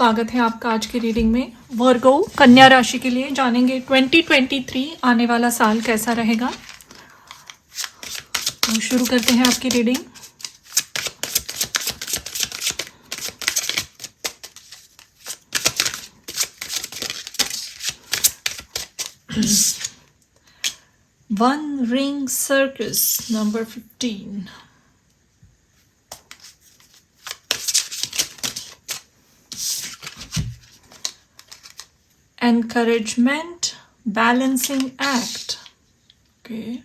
स्वागत है आपका आज की रीडिंग में। वर्गो कन्या राशि के लिए जानेंगे 2023 आने वाला साल कैसा रहेगा। तो शुरू करते हैं आपकी reading. One ring circus number 15। Encouragement, balancing act. Okay.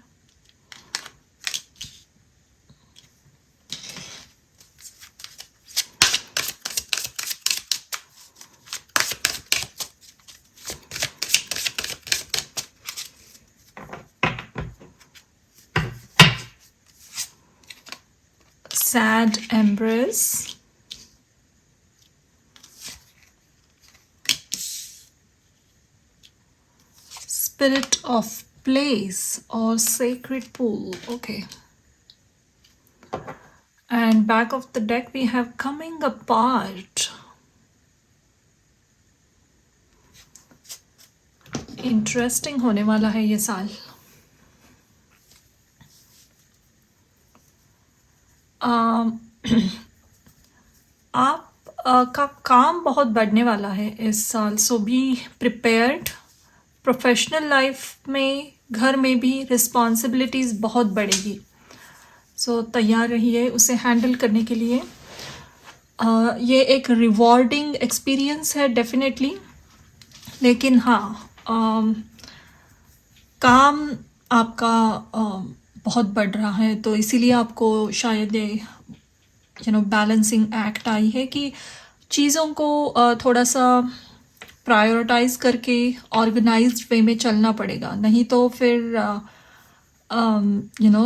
Sad embrace. Spirit of place or sacred pool. Okay. And back of the deck we have coming apart. Interesting होने वाला है ये साल। आप का काम बहुत बढ़ने वाला है इस साल, सो बी प्रिपेयर्ड। प्रोफेशनल लाइफ में, घर में भी रिस्पॉन्सिबिलिटीज़ बहुत बढ़ेगी, सो तैयार रहिए उसे हैंडल करने के लिए। ये एक रिवॉर्डिंग एक्सपीरियंस है डेफिनेटली, लेकिन हाँ काम आपका बहुत बढ़ रहा है, तो इसीलिए आपको शायद ये बैलेंसिंग एक्ट आई है कि चीज़ों को थोड़ा सा प्रायोरिटाइज करके ऑर्गेनाइज्ड वे में चलना पड़ेगा, नहीं तो फिर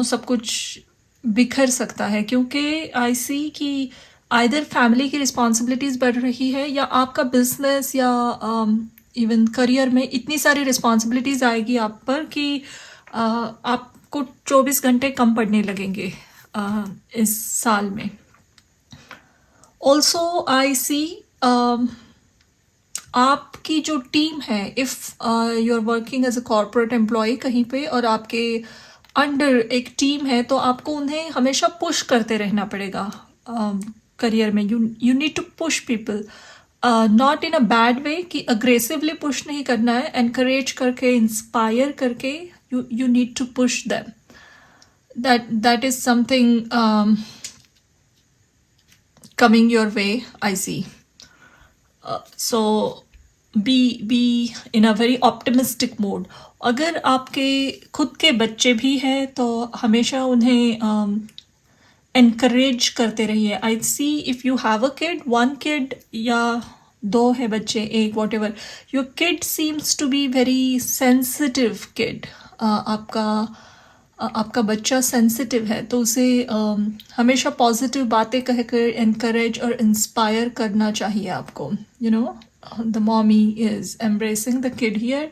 सब कुछ बिखर सकता है। क्योंकि आई सी कि आइदर फैमिली की रिस्पॉन्सिबिलिटीज़ बढ़ रही है या आपका बिजनेस या इवन करियर में इतनी सारी रिस्पॉन्सिबिलिटीज़ आएगी आप पर कि आपको 24 घंटे कम पड़ने लगेंगे इस साल में। ऑल्सो आई सी आपकी जो टीम है, if you are working as a corporate employee कहीं पे और आपके अंडर एक टीम है, तो आपको उन्हें हमेशा पुश करते रहना पड़ेगा करियर में। You need to push people, not in a bad way कि अग्रेसिवली पुश नहीं करना है, एनकरेज करके, इंस्पायर करके you need to push them. That is something coming your way, I see. So be in a very optimistic mode. अगर आपके खुद के बच्चे भी हैं तो हमेशा उन्हें एनकरेज करते रहिए। I see if you have a kid, one kid या दो है बच्चे, एक whatever, your kid seems to be very sensitive kid. आपका बच्चा सेंसिटिव है, तो उसे हमेशा पॉजिटिव बातें कहकर एनकरेज और इंस्पायर करना चाहिए आपको। The mommy is embracing the kid here.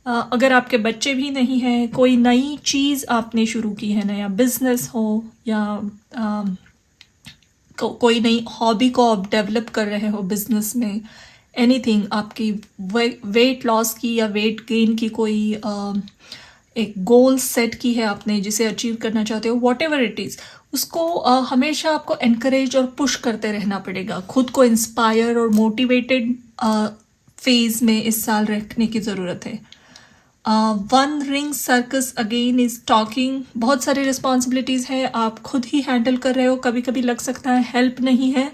अगर आपके बच्चे भी नहीं हैं, कोई नई चीज़ आपने शुरू की है, नया बिजनेस हो या कोई नई हॉबी को आप डेवलप कर रहे हो बिजनेस में, एनीथिंग, आपकी वेट लॉस की या वेट गेन की कोई एक गोल सेट की है आपने जिसे अचीव करना चाहते हो, वॉट एवर इट इज़, उसको हमेशा आपको एनकरेज और पुश करते रहना पड़ेगा। खुद को इंस्पायर और मोटिवेटेड फेज में इस साल रखने की ज़रूरत है। One ring circus again is talking, बहुत सारी रिस्पॉन्सिबिलिटीज़ है, आप खुद ही हैंडल कर रहे हो, कभी कभी लग सकता है हेल्प नहीं है,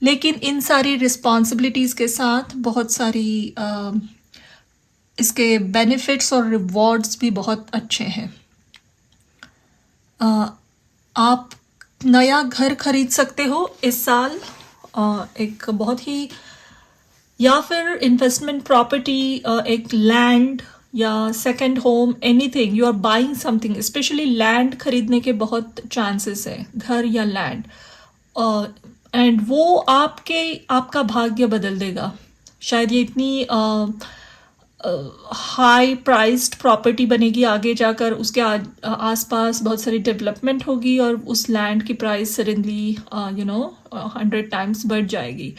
लेकिन इन सारी रिस्पॉन्सिबिलिटीज़ के साथ बहुत सारी इसके बेनिफिट्स और रिवॉर्ड्स भी बहुत अच्छे हैं। आप नया घर खरीद सकते हो इस साल, एक बहुत ही, या फिर इन्वेस्टमेंट प्रॉपर्टी, एक लैंड या second home, anything, you are buying something. Specially land खरीदने के बहुत चांसेस है, घर या लैंड, एंड वो आपका भाग्य बदल देगा। शायद ये इतनी हाई प्राइस्ड प्रॉपर्टी बनेगी आगे जाकर, उसके आसपास बहुत सारी डेवलपमेंट होगी और उस लैंड की प्राइस सडनली 100 टाइम्स बढ़ जाएगी।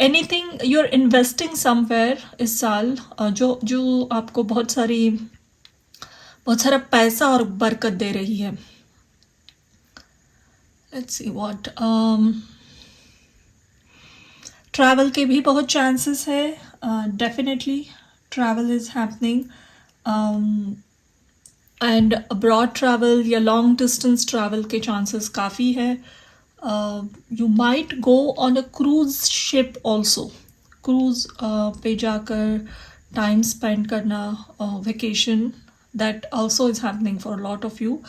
Anything you are investing somewhere इस साल, जो जो आपको बहुत सारा पैसा और बरकत दे रही है. Let's see what. ट्रैवल के भी बहुत चांसेस है. Definitely travel is happening, and abroad travel या लॉन्ग डिस्टेंस ट्रैवल के चांसेस काफ़ी है. You might go on a cruise ship also. Cruise पे जाकर टाइम स्पेंड करना, vacation, that also is happening for lot of you.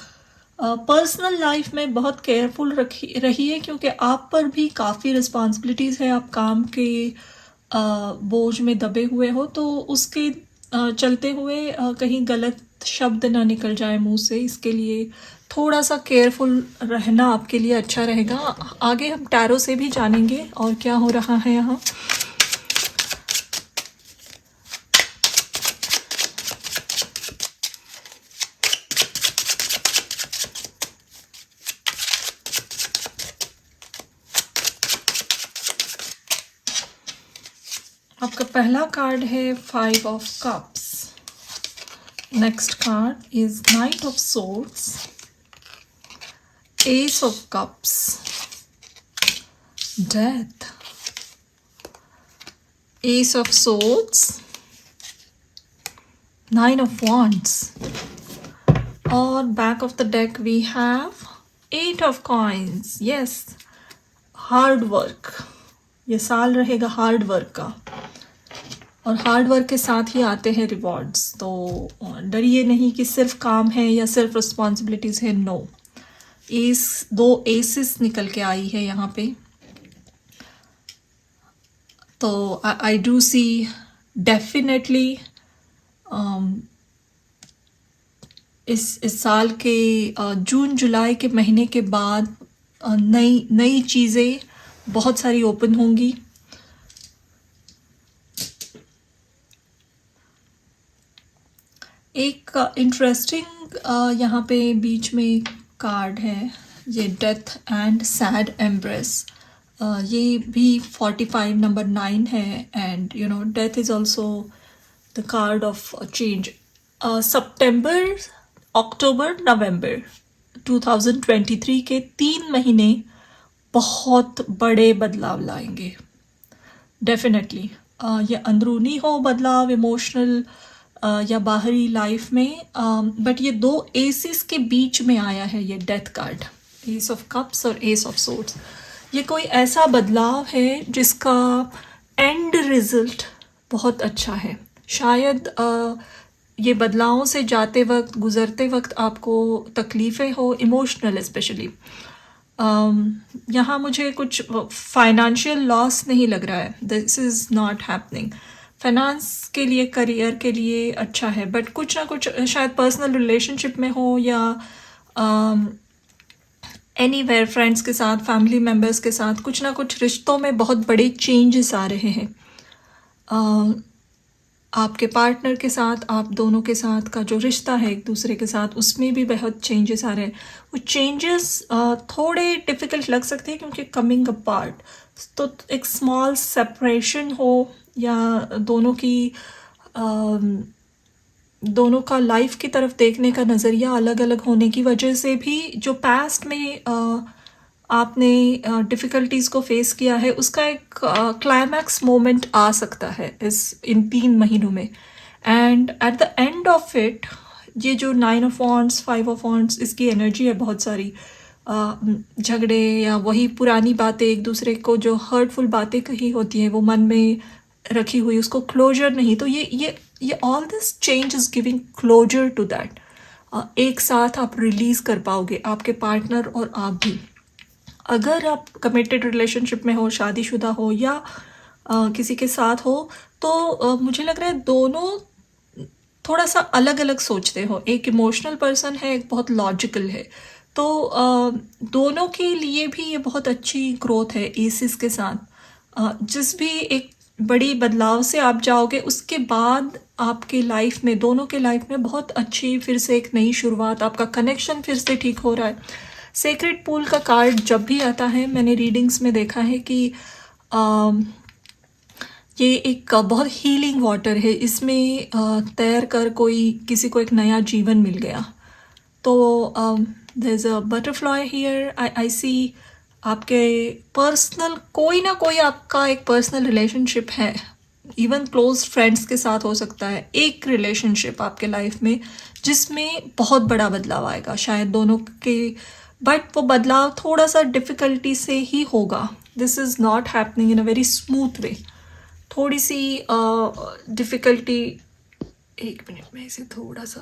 Personal life में बहुत careful रहिए, क्योंकि आप पर भी काफ़ी रिस्पॉन्सिबिलिटीज़ है. आप काम के बोझ में दबे हुए हो, तो उसके चलते हुए कहीं गलत शब्द ना निकल जाए मुंह से. इसके लिए थोड़ा सा केयरफुल रहना आपके लिए अच्छा रहेगा. आगे हम टैरो से भी जानेंगे और क्या हो रहा है यहाँ. आपका पहला कार्ड है 5 of cups. Next card is knight of swords, ace of cups, death, ace of swords, 9 of wands, और back of the deck we have 8 of coins. Yes, hard work. ये साल रहेगा हार्ड वर्क का, और hard work के साथ ही आते हैं रिवॉर्ड्स. तो डरिए नहीं कि सिर्फ काम है या सिर्फ रिस्पॉन्सिबिलिटीज़ है. नो, दो एसिस निकल के आई है यहाँ पे. तो आई डू सी डेफिनेटली इस साल के जून जुलाई के महीने के बाद नई चीज़ें बहुत सारी ओपन होंगी. एक इंटरेस्टिंग यहाँ पे बीच में कार्ड है, ये डेथ एंड सैड एम्ब्रेस. ये भी 45 नंबर 9 है, and you know death is also the card of change. सितंबर, अक्टूबर, नवंबर 2023 के 3 महीने बहुत बड़े बदलाव लाएंगे. डेफिनेटली ये अंदरूनी हो बदलाव, इमोशनल या बाहरी लाइफ में, बट ये दो एसिस के बीच में आया है ये death card, S of cups और एस ऑफ सोर्ड्स. ये कोई ऐसा बदलाव है जिसका एंड रिजल्ट बहुत अच्छा है. शायद ये बदलावों से जाते वक्त, गुज़रते वक्त आपको तकलीफ़ें हो, इमोशनल स्पेशली. यहाँ मुझे कुछ फाइनेंशियल लॉस नहीं लग रहा है. This is not happening. Finance के लिए, करियर के लिए अच्छा है, बट कुछ ना कुछ शायद पर्सनल रिलेशनशिप में हो, या एनीवेयर फ्रेंड्स के साथ, फैमिली मेम्बर्स के साथ, कुछ ना कुछ रिश्तों में बहुत बड़े चेंजेस आ रहे हैं. आपके पार्टनर के साथ, आप दोनों के साथ का जो रिश्ता है एक दूसरे के साथ, उसमें भी बहुत चेंजेस आ रहे हैं. वो चेंजेस थोड़े डिफ़िकल्ट लग सकते हैं क्योंकि कमिंग अपार्ट, तो एक स्मॉल सेपरेशन हो, या दोनों का लाइफ की तरफ देखने का नज़रिया अलग अलग होने की वजह से भी जो पास्ट में आपने डिफ़िकल्टीज़ को फेस किया है, उसका एक क्लाइमैक्स मोमेंट आ सकता है इन 3 महीनों में. And at the end of it, ये जो 9 ऑफ वॉन्ड्स, 5 ऑफ वॉन्ड्स, इसकी एनर्जी है बहुत सारी. झगड़े या वही पुरानी बातें, एक दूसरे को जो हर्टफुल बातें कही होती हैं वो मन में रखी हुई, उसको क्लोजर नहीं. तो ये all this change is giving closure to that. एक साथ आप रिलीज़ कर पाओगे, आपके पार्टनर और आप भी. अगर आप कमिटेड रिलेशनशिप में हो, शादीशुदा हो, या किसी के साथ हो, तो मुझे लग रहा है दोनों थोड़ा सा अलग अलग सोचते हो. एक इमोशनल पर्सन है, एक बहुत लॉजिकल है. तो दोनों के लिए भी ये बहुत अच्छी ग्रोथ है एसिस के साथ. जिस भी एक बड़ी बदलाव से आप जाओगे, उसके बाद आपके लाइफ में, दोनों के लाइफ में बहुत अच्छी फिर से एक नई शुरुआत, आपका कनेक्शन फिर से ठीक हो रहा है. सेक्रेड पूल का कार्ड जब भी आता है, मैंने रीडिंग्स में देखा है कि ये एक बहुत हीलिंग वाटर है, इसमें तैर कर कोई किसी को एक नया जीवन मिल गया। तो there is a butterfly here, I see आपके पर्सनल कोई ना कोई आपका एक पर्सनल रिलेशनशिप है, इवन क्लोज फ्रेंड्स के साथ हो सकता है, एक रिलेशनशिप आपके लाइफ में जिसमें बहुत बड़ा बदलाव आएगा शायद दोनों के, बट वो बदलाव थोड़ा सा डिफ़िकल्टी से ही होगा। This is not happening in a very smooth way, थोड़ी सी डिफ़िकल्टी। एक मिनट में इसे थोड़ा सा,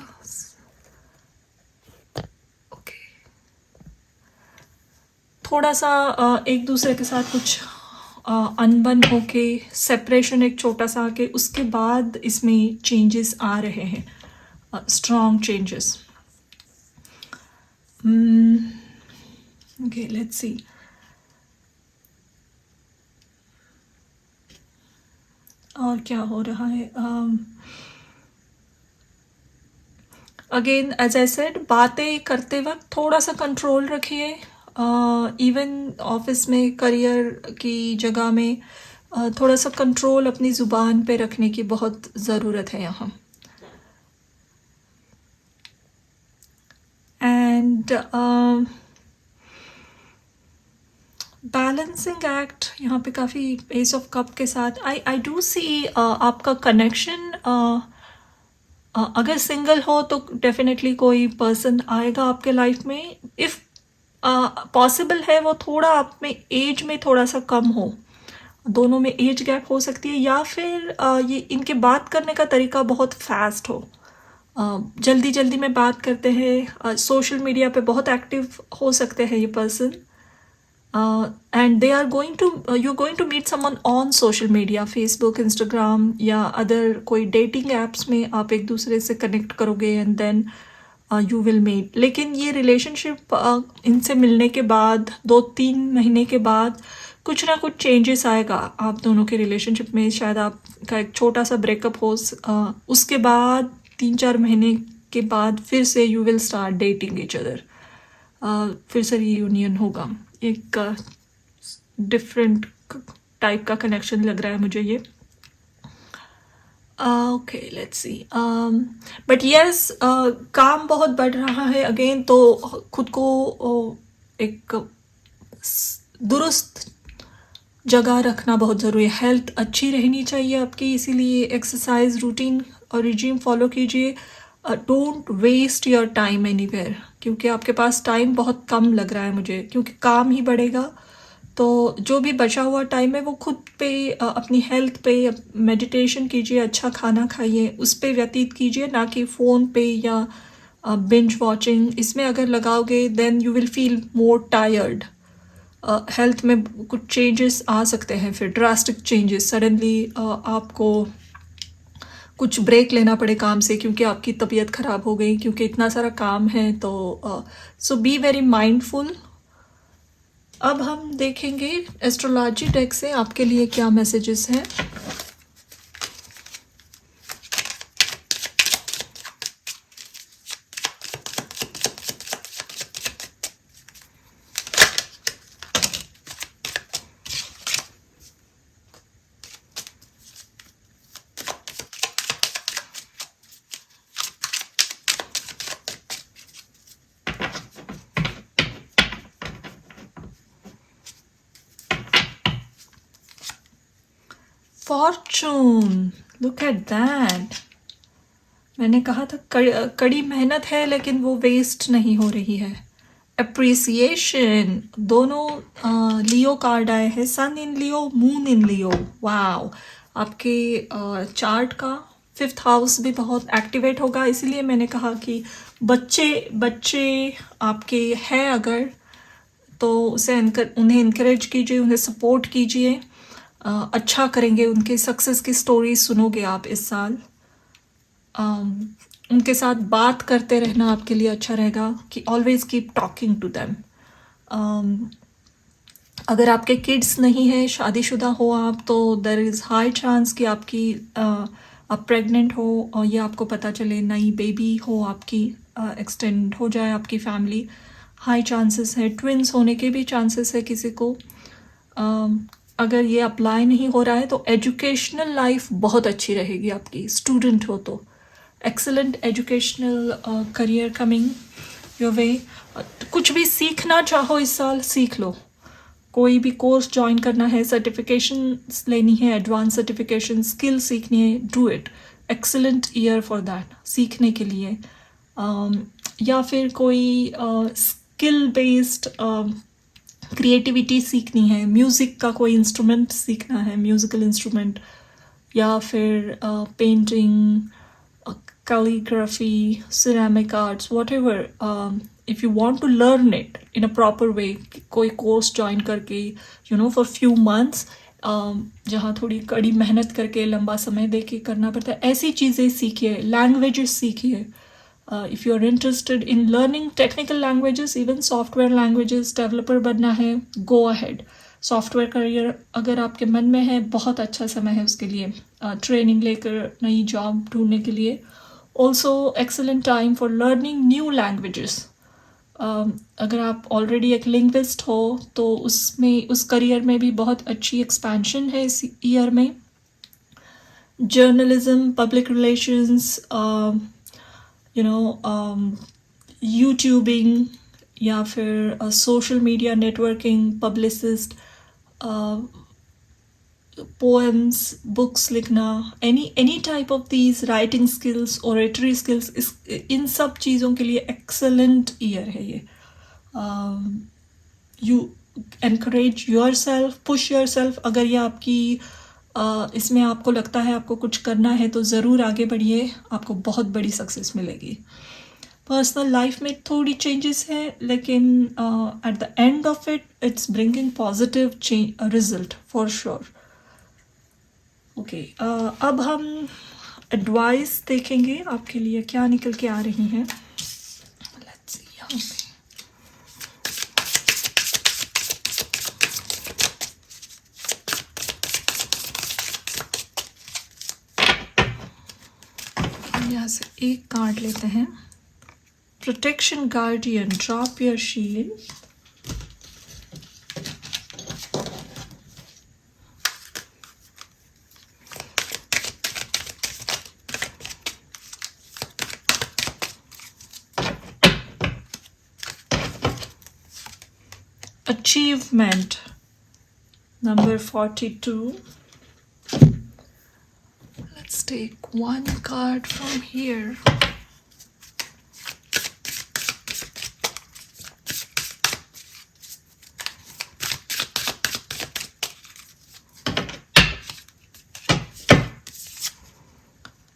ओके, थोड़ा सा एक दूसरे के साथ कुछ अनबन होके, सेपरेशन एक छोटा सा आके, उसके बाद इसमें चेंजेस आ रहे हैं, strong changes. Okay, let's see. और क्या हो रहा है? अगेन एज आई सेड, बातें करते वक्त थोड़ा सा कंट्रोल रखिए। इवन ऑफिस में, करियर की जगह में थोड़ा सा कंट्रोल अपनी ज़ुबान पे रखने की बहुत ज़रूरत है यहाँ। एंड बैलेंसिंग एक्ट यहाँ पे काफ़ी एस ऑफ कप के साथ आई डू सी आपका कनेक्शन। अगर सिंगल हो तो डेफिनेटली कोई पर्सन आएगा आपके लाइफ में, इफ़ पॉसिबल है वो थोड़ा आप में एज में थोड़ा सा कम हो, दोनों में एज गैप हो सकती है, या फिर ये इनके बात करने का तरीका बहुत फास्ट हो, जल्दी जल्दी में बात करते हैं, सोशल मीडिया पे बहुत एक्टिव हो सकते हैं ये person, and they are going to you going to meet someone on social media, Facebook, Instagram या अदर कोई डेटिंग एप्स में आप एक दूसरे से कनेक्ट करोगे and then you will meet. लेकिन ये रिलेशनशिप इनसे मिलने के बाद 2-3 महीने के बाद कुछ ना कुछ चेंजेस आएगा आप दोनों के रिलेशनशिप में, शायद आपका एक छोटा सा ब्रेकअप हो, उसके बाद 3-4 महीने के बाद फिर से you will start dating each other, फिर से रीयूनियन होगा। एक डिफरेंट टाइप का कनेक्शन लग रहा है मुझे ये। Okay, let's see. But yes, काम बहुत बढ़ रहा है अगेन, तो खुद को एक दुरुस्त जगह रखना बहुत ज़रूरी है, हेल्थ अच्छी रहनी चाहिए आपकी, इसीलिए एक्सरसाइज रूटीन और रिजीम फॉलो कीजिए। Don't waste your time anywhere, क्योंकि आपके पास टाइम बहुत कम लग रहा है मुझे, क्योंकि काम ही बढ़ेगा। तो जो भी बचा हुआ टाइम है वो खुद पे, अपनी हेल्थ पे मेडिटेशन कीजिए, अच्छा खाना खाइए, उस पे व्यतीत कीजिए, ना कि फ़ोन पे या बिंज वॉचिंग। इसमें अगर लगाओगे then you will feel more tired, health में कुछ चेंजेस आ सकते हैं, फिर ड्रास्टिक चेंजेस, सडनली आपको कुछ ब्रेक लेना पड़े काम से क्योंकि आपकी तबीयत ख़राब हो गई, क्योंकि इतना सारा काम है। तो सो बी वेरी माइंडफुल। अब हम देखेंगे एस्ट्रोलॉजी डेक से आपके लिए क्या मैसेजेस हैं। Fortune, look at that. मैंने कहा था कड़ी मेहनत है लेकिन वो वेस्ट नहीं हो रही है। अप्रिसिएशन, दोनों लियो कार्ड आए हैं, सन इन लियो, मून इन लियो। वाओ, आपके चार्ट का 5th हाउस भी बहुत एक्टिवेट होगा, इसीलिए मैंने कहा कि बच्चे आपके हैं अगर, तो उन्हें इनकरेज कीजिए, उन्हें सपोर्ट कीजिए, अच्छा करेंगे, उनके सक्सेस की स्टोरी सुनोगे आप इस साल। उनके साथ बात करते रहना आपके लिए अच्छा रहेगा, कि always keep talking to them. अगर आपके किड्स नहीं हैं, शादीशुदा हो आप, तो देयर इज़ हाई चांस कि आप प्रेग्नेंट हो और ये आपको पता चले, नई बेबी हो आपकी, एक्सटेंड हो जाए आपकी फैमिली, हाई चांसेस है। ट्विंस होने के भी चांसेस है किसी को। अगर ये अप्लाई नहीं हो रहा है तो एजुकेशनल लाइफ बहुत अच्छी रहेगी आपकी, स्टूडेंट हो तो excellent educational career coming your वे। कुछ भी सीखना चाहो इस साल सीख लो, कोई भी कोर्स ज्वाइन करना है, सर्टिफिकेशन लेनी है, एडवांस सर्टिफिकेशन, स्किल सीखनी है, do it. Excellent year for that, सीखने के लिए। या फिर कोई स्किल बेस्ड क्रिएटिविटी सीखनी है, म्यूज़िक का कोई इंस्ट्रूमेंट सीखना है, म्यूज़िकल इंस्ट्रूमेंट, या फिर painting, calligraphy, ceramic arts, whatever. If you want to learn it in a proper way, कोई कोर्स ज्वाइन करके for few months, जहाँ थोड़ी कड़ी मेहनत करके लंबा समय दे के करना पड़ता है, ऐसी चीज़ें सीखिए, लैंग्वेजेस सीखिए। If you are interested in learning technical languages, even software languages, developer बनना है, go ahead. सॉफ्टवेयर करियर अगर आपके मन में है, बहुत अच्छा समय है उसके लिए, ट्रेनिंग लेकर नई जॉब ढूंढने के लिए। Also excellent time for learning new languages. अगर आप ऑलरेडी एक लिंग्विस्ट हो तो उसमें, उस करियर में भी बहुत अच्छी एक्सपेंशन है इस ईयर में। जर्नलिज्म, पब्लिक रिलेशंस, यूट्यूबिंग, या फिर social media networking, publicist, poems, books लिखना, any type of these, writing skills, oratory skills, इन सब चीज़ों के लिए एक्सलेंट ईयर है ये। You encourage yourself, push yourself. अगर ये आपकी इसमें आपको लगता है आपको कुछ करना है तो ज़रूर आगे बढ़िए, आपको बहुत बड़ी सक्सेस मिलेगी। पर्सनल लाइफ में थोड़ी चेंजेस है, लेकिन at the end of it it's bringing positive result for sure. Okay, अब हम एडवाइस देखेंगे आपके लिए क्या निकल के आ रही हैं। लेट्स सी, यहाँ पे यहाँ से एक कार्ड लेते हैं। Protection guardian, drop your shield. Achievement, number 42. Let's take one card from here.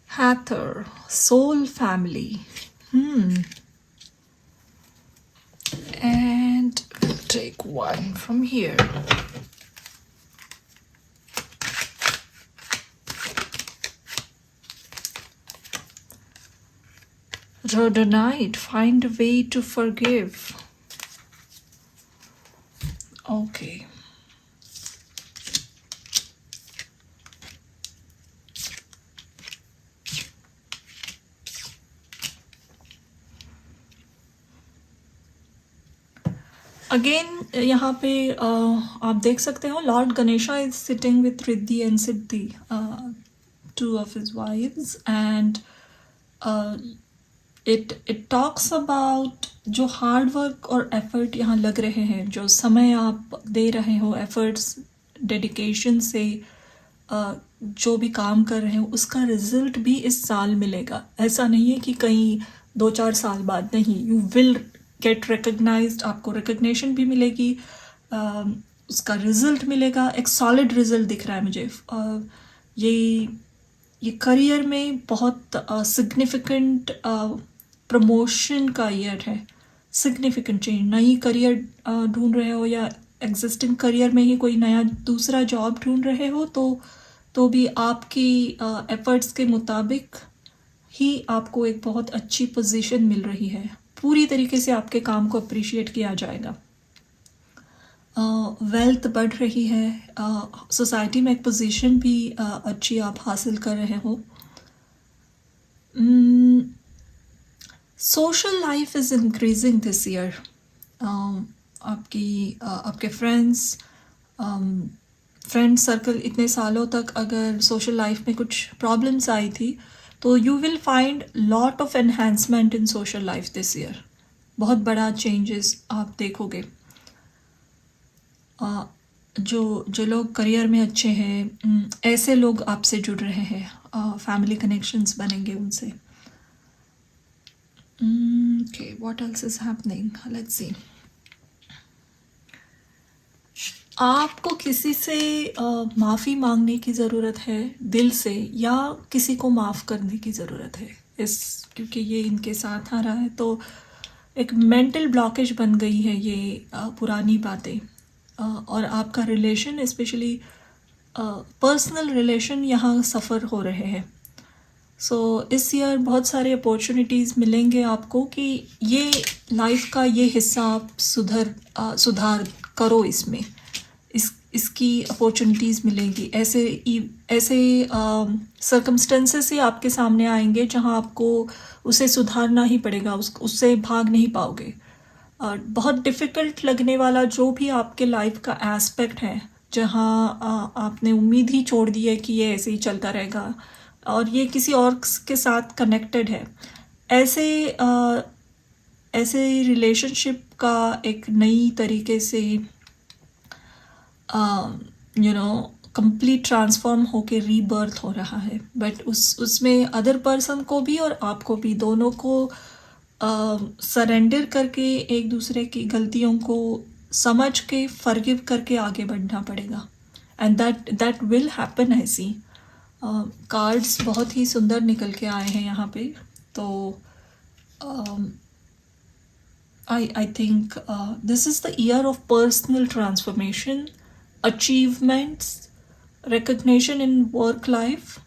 Hathor, soul family. And we'll take one from here. Rhodonite, find a way to forgive. Okay. Again यहाँ पे आप देख सकते हो, Lord Ganesha is sitting with Riddhi and Siddhi, two of his wives, and it talks about जो hard work और effort यहाँ लग रहे हैं, जो समय आप दे रहे हो, एफर्ट्स, डेडिकेशन से जो भी काम कर रहे हो, उसका रिजल्ट भी इस साल मिलेगा। ऐसा नहीं है कि कहीं 2-4 साल बाद, नहीं, यू विल गेट रिकग्नाइज्ड, आपको रिकग्निशन भी मिलेगी, उसका रिजल्ट मिलेगा, एक सॉलिड रिजल्ट दिख रहा है मुझे। ये करियर में बहुत सिग्निफिकेंट प्रमोशन का ईयर है, सिग्निफिकेंट चेंज। नई करियर ढूंढ रहे हो या एग्जिस्टिंग करियर में ही कोई नया दूसरा जॉब ढूंढ रहे हो तो भी आपकी एफर्ट्स के मुताबिक ही आपको एक बहुत अच्छी पोजीशन मिल रही है, पूरी तरीके से आपके काम को अप्रिशिएट किया जाएगा। वेल्थ बढ़ रही है, सोसाइटी में एक पोजीशन भी अच्छी आप हासिल कर रहे हो। Social life is increasing this year. आपके फ्रेंड्स, फ्रेंड सर्कल इतने सालों तक अगर सोशल लाइफ में कुछ प्रॉब्लम्स आई थी, तो you will find lot of enhancement in social life this year. बहुत बड़ा चेंजेस आप देखोगे। जो जो लोग करियर में अच्छे हैं, ऐसे लोग आपसे जुड़ रहे हैं, फैमिली कनेक्शंस बनेंगे उनसे। Okay, what else is happening, let's see. आपको किसी से माफ़ी मांगने की ज़रूरत है दिल से, या किसी को माफ़ करने की ज़रूरत है इस, क्योंकि ये इनके साथ आ रहा है, तो एक मेंटल ब्लॉकेज बन गई है ये पुरानी बातें। और आपका रिलेशन, स्पेशली पर्सनल रिलेशन, यहाँ सफ़र हो रहे हैं। सो इस ईयर बहुत सारे अपॉर्चुनिटीज़ मिलेंगे आपको कि ये लाइफ का ये हिस्सा आप सुधार करो, इसकी अपॉर्चुनिटीज़ मिलेंगी। ऐसे सर्कमस्टेंसेस ही आपके सामने आएंगे जहां आपको उसे सुधारना ही पड़ेगा, उससे भाग नहीं पाओगे। बहुत डिफ़िकल्ट लगने वाला जो भी आपके लाइफ का एस्पेक्ट है, जहां आपने उम्मीद ही छोड़ दी है कि ये ऐसे ही चलता रहेगा और ये किसी और के साथ कनेक्टेड है, ऐसे रिलेशनशिप का एक नई तरीके से कंप्लीट ट्रांसफॉर्म होके रीबर्थ हो रहा है। बट उसमें अदर पर्सन को भी और आपको भी, दोनों को सरेंडर करके, एक दूसरे की गलतियों को समझ के, फॉरगिव करके आगे बढ़ना पड़ेगा। And that will happen. I see cards बहुत ही सुंदर निकल के आए हैं यहाँ पे। तो I think this is the year of personal transformation, achievements, recognition in work life,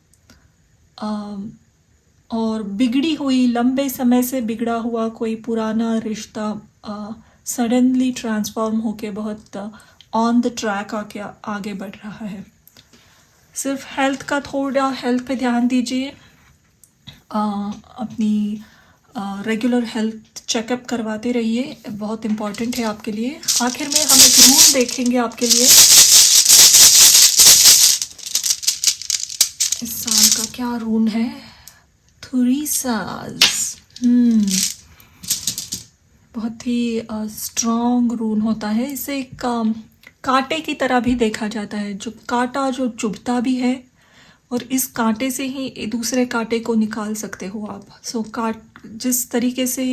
और बिगड़ी हुई, लंबे समय से बिगड़ा हुआ कोई पुराना रिश्ता सडनली ट्रांसफॉर्म होके बहुत ऑन द ट्रैक आगे बढ़ रहा है। सिर्फ हेल्थ का, थोड़ा हेल्थ पे ध्यान दीजिए, अपनी रेगुलर हेल्थ चेकअप करवाते रहिए, बहुत इम्पॉर्टेंट है आपके लिए। आखिर में हम एक रूल देखेंगे आपके लिए, इस साल का क्या रूल है। थुरीसास, बहुत ही स्ट्रॉन्ग रूल होता है। इसे एक कांटे की तरह भी देखा जाता है, जो कांटा जो चुभता भी है, और इस कांटे से ही दूसरे कांटे को निकाल सकते हो आप। सो जिस तरीके से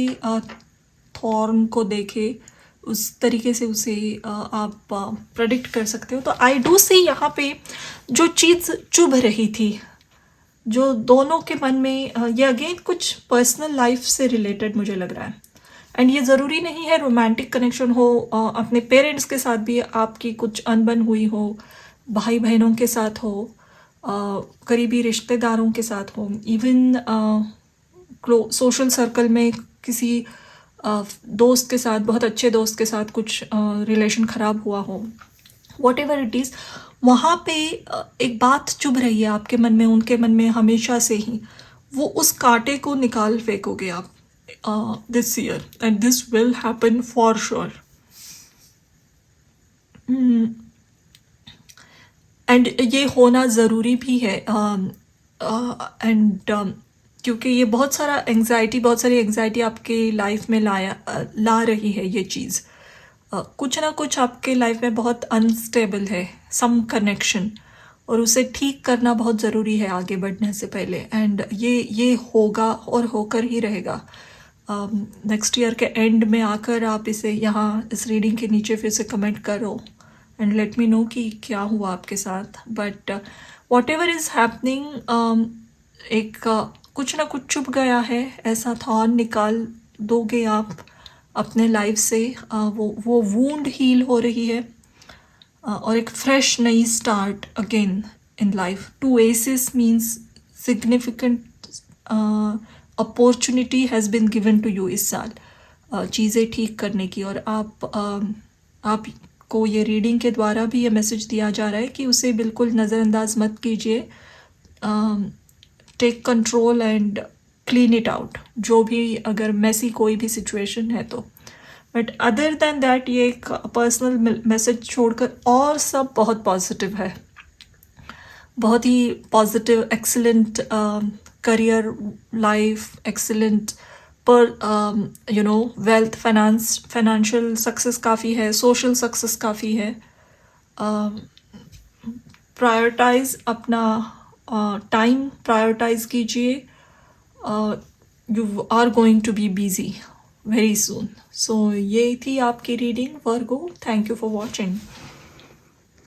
थॉर्न को देखे, उस तरीके से उसे आप प्रेडिक्ट कर सकते हो। तो आई डू सी यहाँ पे जो चीज़ चुभ रही थी, जो दोनों के मन में, ये अगेन कुछ पर्सनल लाइफ से रिलेटेड मुझे लग रहा है। एंड ये ज़रूरी नहीं है रोमांटिक कनेक्शन हो, अपने पेरेंट्स के साथ भी आपकी कुछ अनबन हुई हो, भाई बहनों के साथ हो, करीबी रिश्तेदारों के साथ हो, इवन सोशल सर्कल में किसी दोस्त के साथ, बहुत अच्छे दोस्त के साथ कुछ रिलेशन ख़राब हुआ हो, वॉट एवर इट इज़, वहाँ पे एक बात चुभ रही है आपके मन में, उनके मन में हमेशा से ही। वो उस कांटे को निकाल फेंकोगे आप this year, and this will happen for sure. And ये होना ज़रूरी भी है। एंड क्योंकि ये बहुत सारी एंग्जाइटी आपके लाइफ में ला रही है ये चीज़। कुछ ना कुछ आपके लाइफ में बहुत अनस्टेबल है, सम कनेक्शन, और उसे ठीक करना बहुत ज़रूरी है आगे बढ़ने से पहले। एंड ये होगा और होकर ही रहेगा। नेक्स्ट ईयर के एंड में आकर आप इसे यहाँ इस रीडिंग के नीचे फिर से कमेंट करो एंड लेट मी नो कि क्या हुआ आपके साथ। But what ever is happening, एक कुछ ना कुछ चुभ गया है, ऐसा थॉर्न निकाल दोगे आप अपने लाइफ से। वो वूंड हील हो रही है, और एक फ्रेश नई start again in life. 2 aces means significant opportunity has been given to you इस साल चीज़ें ठीक करने की। और आपको ये रीडिंग के द्वारा भी ये मैसेज दिया जा रहा है कि उसे बिल्कुल नज़रअंदाज मत कीजिए। Take control and clean it out, जो भी, अगर मैसी कोई भी सिचुएशन है तो। बट अदर देन दैट ये एक पर्सनल मैसेज छोड़कर और सब बहुत पॉजिटिव है, बहुत ही positive, excellent career, life excellent, पर वेल्थ, फाइनेंशियल सक्सेस काफ़ी है, सोशल सक्सेस काफ़ी है। प्रायोरिटाइज अपना टाइम प्रायोरिटाइज कीजिए, you are going to be busy very soon. So ये थी आपकी reading Virgo. Thank you for watching.